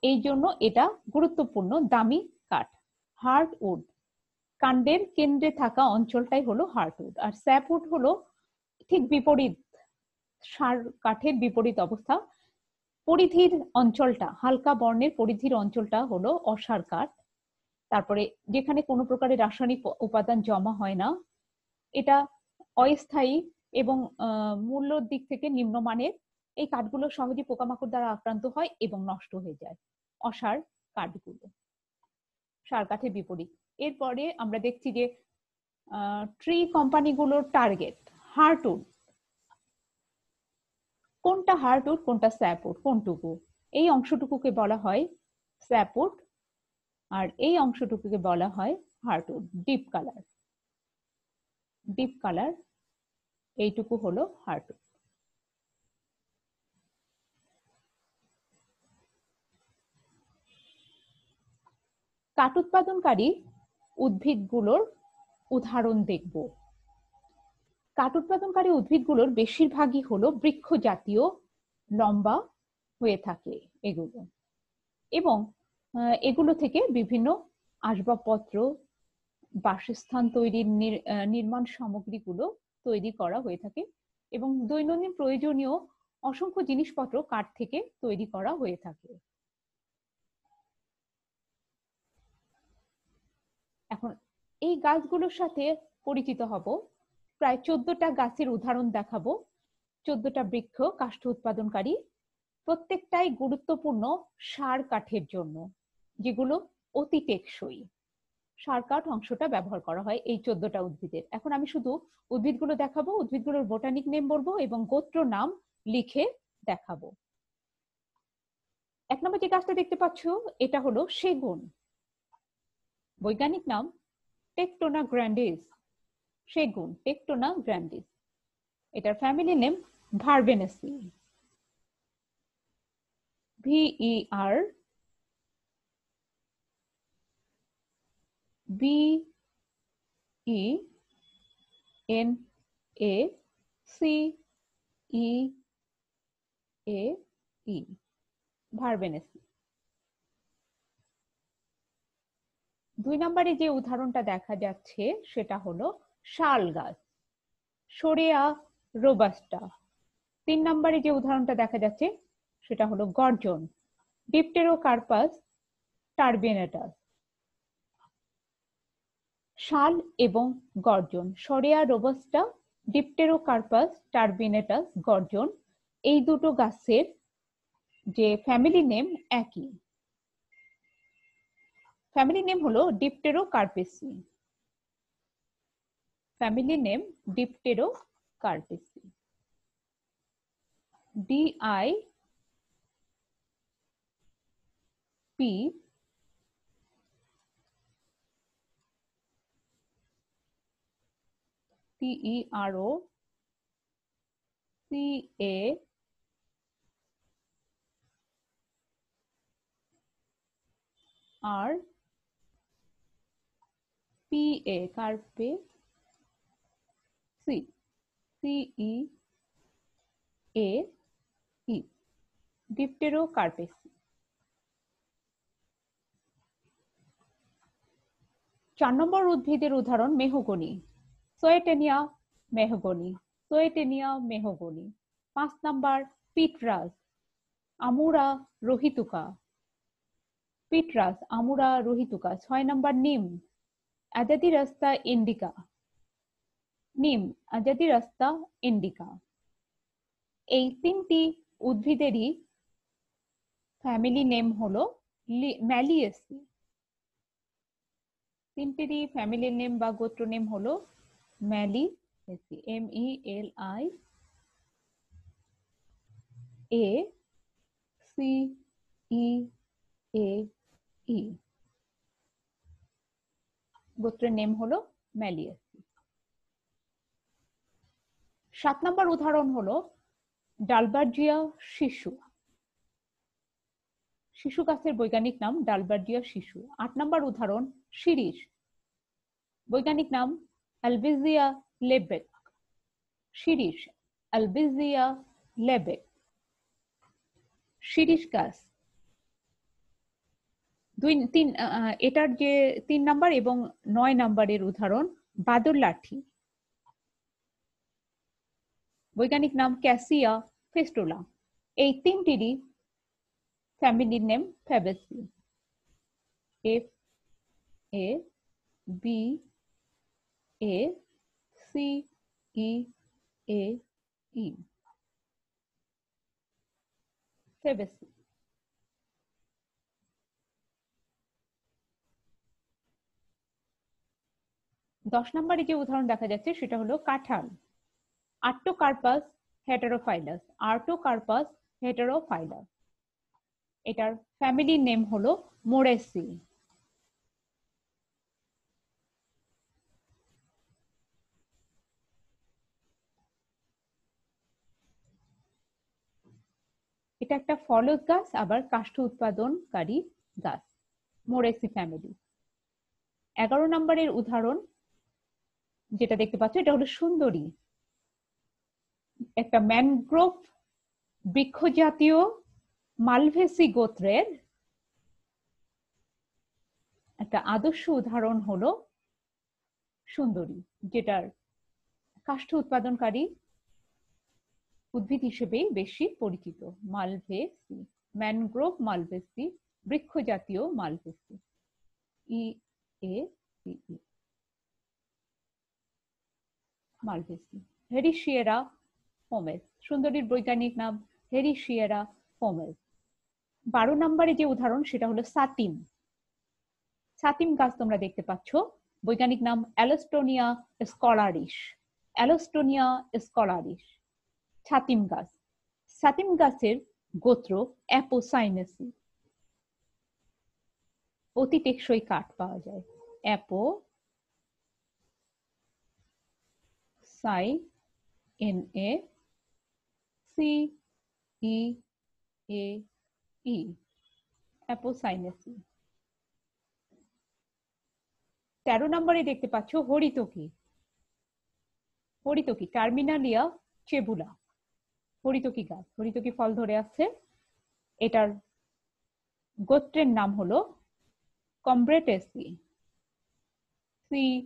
এই জন্য এটা গুরুত্বপূর্ণ দামি কাঠ। হার্ট উড, কাণ্ডের কেন্দ্রে থাকা অঞ্চলটাই হলো হার্ট উড। আর স্যাপ উড হলো ঠিক বিপরীত, সার কাঠের বিপরীত অবস্থা। পরিধির অঞ্চলটা, হালকা বর্ণের পরিধির অঞ্চলটা হলো অসার কাঠ। তারপরে যেখানে কোনো প্রকারের রাসায়নিক উপাদান জমা হয় না, এটা অস্থায়ী এবং মূল্যর দিক থেকে নিম্নমানের। এই কাঠগুলো সহজে পোকামাকড় দ্বারা আক্রান্ত হয় এবং নষ্ট হয়ে যায়, অসার কাঠগুলো। সার কাঠের বিপরীত। এরপরে আমরা দেখছি যে ট্রি কোম্পানিগুলোর টার্গেট হার্টউড। কোনটা হার্টউড কোনটা স্যাপউড, কোনটুকু? এই অংশটুকুকে বলা হয় স্যাপউড আর এই অংশটুকুকে বলা হয় heartwood. Deep colour, deep colour এইটুকু হলো হার্টউড। কাঠ উৎপাদনকারী উদ্ভিদগুলোর উদাহরণ দেখব। কাঠ উৎপাদনকারী উদ্ভিদগুলোর বেশিরভাগই হলো বৃক্ষ জাতীয়, লম্বা হয়ে থাকে এগুলো, এবং এগুলো থেকে বিভিন্ন আসবাবপত্র, বাসস্থান তৈরির নির্মাণ সামগ্রীগুলো তৈরি করা হয়ে থাকে এবং দৈনন্দিন প্রয়োজনীয় অসংখ্য জিনিসপত্র কাঠ থেকে তৈরি করা হয়ে থাকে। এখন এই গাছগুলোর সাথে পরিচিত হব। প্রায় 14টা গাছের উদাহরণ দেখাবো। 14টা বৃক্ষ কাষ্ঠ উৎপাদনকারী, প্রত্যেকটাই গুরুত্বপূর্ণ সার কাঠের জন্য, যেগুলো অতি টেকসই। সার কাঠ অংশটা ব্যবহার করা হয় এই 14টা উদ্ভিদের। এখন আমি শুধু উদ্ভিদগুলো দেখাবো, উদ্ভিদগুলোর বোটানিক নেম বলবো এবং গোত্র নাম লিখে দেখাবো। 1 নম্বর যে গাছটা দেখতে পাচ্ছ এটা হলো সেগুন। বৈজ্ঞানিক নাম টেকটোনা গ্র্যান্ডিস। সেগুন, টেকটোনা গ্র্যান্ডিস। এটার ফ্যামিলি নেম ভার্বেনেসি। VER BENACEAE, ভার্বেনেসি। 2 নম্বরে যে উদাহরণটা দেখা যাচ্ছে সেটা হলো শাল গাছ, শোরেয়া রোবাস্টা। 3 নম্বরে যে উদাহরণটা দেখা যাচ্ছে সেটা হলো গর্জন, ডিপটেরোকার্পাস টার্বিনেটাস। শাল এবং গর্জন, শোরেয়া রোবাস্টা, ডিপটেরোকার্পাস টার্বিনেটাস, গর্জন, এই দুটো গাছের যে ফ্যামিলি নেম একই। ফ্যামিলি নেম হলো ডিপটেরোকার্পেসি। ফ্যামিলি নেম ডিপটেরোকার্পেসি। DIP TEROCARPA carpe CEAE ডিপটেরোকার্পেসি। 4 নম্বর উদ্ভিদের উদাহরণ মেহগনি, সোয়েটেনিয়া মেহগনি, সোয়েটেনিয়া মেহগনি। 5 নম্বর পিটরাস, আমুরা রোহিতুকা, পিটরাস আমুরা রোহিতুকা। 6 নম্বর নিম, আজাদিরাস্তা ইন্ডিকা, নিম আজাদিরাস্তা ইন্ডিকা। এই তিনটি উদ্ভিদেরই ফ্যামিলি নেম হলো ম্যালিয়েসি। তিনটেরই ফ্যামিলি নেম বা গোত্র নেম হলো ম্যালিয়েসি, MELIACEAE, গোত্রের নেম হলো ম্যালিয়েসি। 7 নম্বর উদাহরণ হলো ডালবার্জিয়া শিশু, শিশু গাছের বৈজ্ঞানিক নাম ডালবার্জিয়া শিশু। 8 নম্বর উদাহরণ শিরীষ, বৈজ্ঞানিক নাম আলবিজিয়া লেবেক, শিরীষ আলবিজিয়া লেবেক। শিরীষ গাছ এটার যে 3 নম্বর এবং 9 নম্বরের উদাহরণ বাদর লাঠি, বৈজ্ঞানিক নাম ক্যাসিয়া ফেস্টুলা। এই তিনটিরই ফ্যামিলির নেম ফ্যাবেসি, FABACEAE, ফ্যাবেসি। 10 নম্বরে যে উদাহরণ দেখা যাচ্ছে সেটা হলো কাঁঠাল, আর্টোকার্পাস হেটারোফাইলাস, আর্টোকার্পাস হেটারোফাইলাস। এটার ফ্যামিলি নেম হলো মোরেসি। এটা একটা ফলজ গাছ, আবার কাষ্ঠ উৎপাদনকারী গাছ, মোরেসি ফ্যামিলি। 11 নম্বরের উদাহরণ যেটা দেখতে পাচ্ছ এটা হলো সুন্দরী, একটা ম্যানগ্রোভ বৃক্ষ জাতীয় মালভেসি গোত্রের একটা আদর্শ উদাহরণ হলো সুন্দরী, যেটার কাষ্ঠ উৎপাদনকারী উদ্ভিদ হিসেবে বেশি পরিচিত। মালভেসি, ম্যানগ্রোভ মালভেসি, বৃক্ষ জাতীয় মালভেসি, EACE, মালভেসি। হেরিশিয়েরা পোমেস, সুন্দরীর বৈজ্ঞানিক নাম হেরিশিয়েরা পোমেস। 12 নম্বরে যে উদাহরণ সেটা হলো সাতিম, সাতিম গাছ তোমরা দেখতে পাচ্ছ, বৈজ্ঞানিক নাম অ্যালোস্টোনিয়া স্কলারিস, অ্যালোস্টোনিয়া স্কলারিস, ছাতিম গাছ। ছাতিম গাছের গোত্র অ্যাপোসাইনেসি, অতি টেকসই কাঠ পাওয়া যায়, অ্যাপোসাইনেসি। 13 নম্বরে দেখতে পাচ্ছ হরিতকি, হরিতকি টার্মিনালিয়া চেবুলা, হরিতকি গাছ, হরিতকি ফল ধরে আছে। এটার গোত্রের নাম হলো কমব্রেটেসি, COMBRETACEE।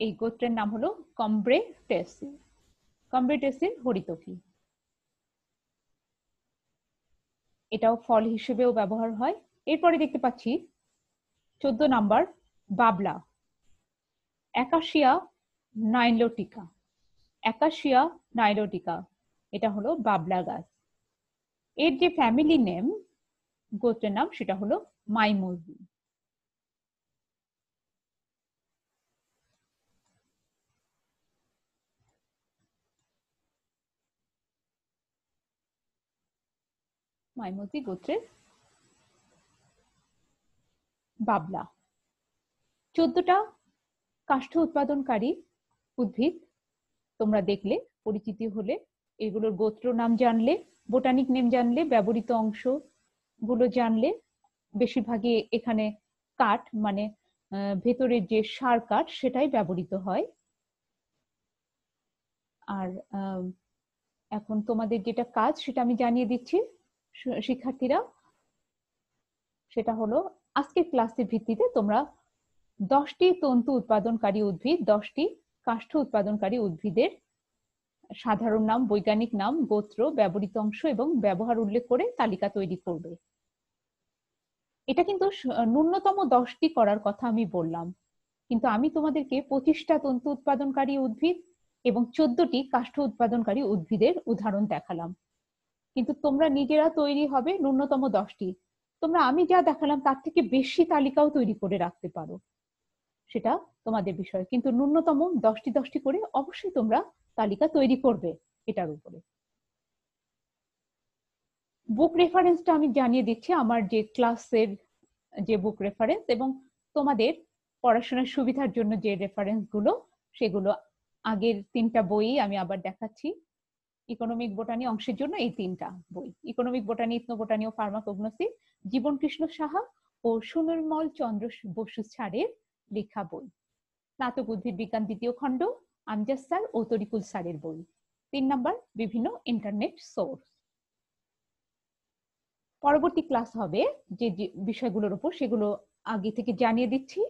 এই গোত্রের নাম হলো কমব্রেটেসি। কমব্রেটেসির হরিতকি। এটাও ফল হিসেবেও ব্যবহার হয়। এরপরে দেখতে পাচ্ছি 14 নাম্বার বাবলা, অ্যাকাশিয়া নাইলোটিকা। অ্যাকাশিয়া নাইলোটিকা এটা হলো বাবলা গাছ। এর যে ফ্যামিলি নেম, গোত্রের নাম, সেটা হলো মাইমোজি। মাইমোজি গোত্রের বাবলা। 14টা কাষ্ঠ উৎপাদনকারী উদ্ভিদ তোমরা দেখলে, পরিচিতি হলে, এগুলোর গোত্র নাম জানলে, বোটানিক নেম জানলে, ব্যবহৃত অংশ গুলো জানলে। বেশিরভাগই এখানে কাঠ মানে ভেতরের যে সার কাঠ সেটাই ব্যবহৃত হয়। আর এখন তোমাদের যেটা কাজ সেটা আমি জানিয়ে দিচ্ছি শিক্ষার্থীরা। সেটা হলো আজকের ক্লাসের ভিত্তিতে তোমরা 10টি তন্তু উৎপাদনকারী উদ্ভিদ, 10টি কাষ্ঠ উৎপাদনকারী উদ্ভিদের সাধারণ নাম, বৈজ্ঞানিক নাম, গোত্র, ব্যবহৃত অংশ এবং ব্যবহার উল্লেখ করে তালিকা তৈরি করবে। এটা কিন্তু ন্যূনতম 10টি করার কথা আমি বললাম, কিন্তু আমি তোমাদেরকে 25টা তন্তু উৎপাদনকারী উদ্ভিদ এবং 14টি কাষ্ঠ উৎপাদনকারী উদ্ভিদের উদাহরণ দেখালাম। কিন্তু তোমরা নিজেরা তৈরি হবে ন্যূনতম 10টি। তোমরা আমি যা দেখালাম তার থেকে বেশি তালিকাও তৈরি করে রাখতে পারো, সেটা তোমাদের বিষয়, কিন্তু ন্যূনতম 10টি করে অবশ্যই তোমরা তালিকা তৈরি করবে এটার উপরে। বুক রেফারেন্সটা আমি জানিয়ে দিচ্ছি, আমার যে ক্লাসের যে বুক রেফারেন্স এবং তোমাদের পড়াশোনার সুবিধার জন্য যে রেফারেন্স গুলো, সেগুলো আগের 3টা বই আমি আবার দেখাচ্ছি। ইকোনমিক বোটানি অংশের জন্য এই 3টা বই, ইকোনমিক বোটানি, ইথনো বোটানি ও ফার্মাকোগনোসি, জীবন কৃষ্ণ সাহা ও সুনির্মল চন্দ্র বসু স্যারের লেখা বই। স্নাতক উদ্ভিদ বিজ্ঞান 2য় খণ্ড, আমজাদ স্যার ও তরিকুল স্যারের বই। 3 নাম্বার বিভিন্ন ইন্টারনেট সোর্স। পরবর্তী ক্লাস হবে যে বিষয়গুলোর উপর, সেগুলো আগে থেকে জানিয়ে দিচ্ছি।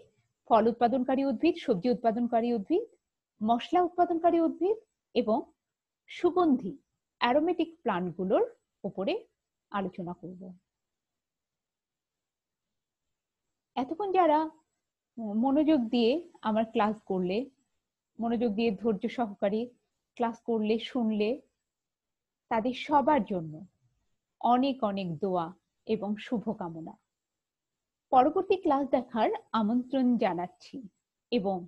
ফল উৎপাদনকারী উদ্ভিদ, সবজি উৎপাদনকারী উদ্ভিদ, মশলা উৎপাদনকারী উদ্ভিদ এবং সুগন্ধি অ্যারোমেটিক প্লান্টগুলোর উপরে আলোচনা করব। এতক্ষণ যারা মনোযোগ দিয়ে আমার ক্লাস করলে, মনোযোগ দিয়ে ধৈর্য সহকারে ক্লাস করলে, শুনলে, তাদের সবার জন্য অনেক অনেক দোয়া এবং শুভকামনা। পরবর্তী ক্লাস দেখার আমন্ত্রণ জানাচ্ছি এবং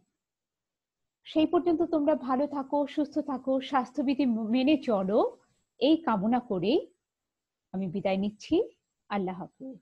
সেই পর্যন্ত তোমরা ভালো থাকো, সুস্থ থাকো, স্বাস্থ্যবিধি মেনে চলো, এই কামনা করেই আমি বিদায় নিচ্ছি। আল্লাহ হাফেজ।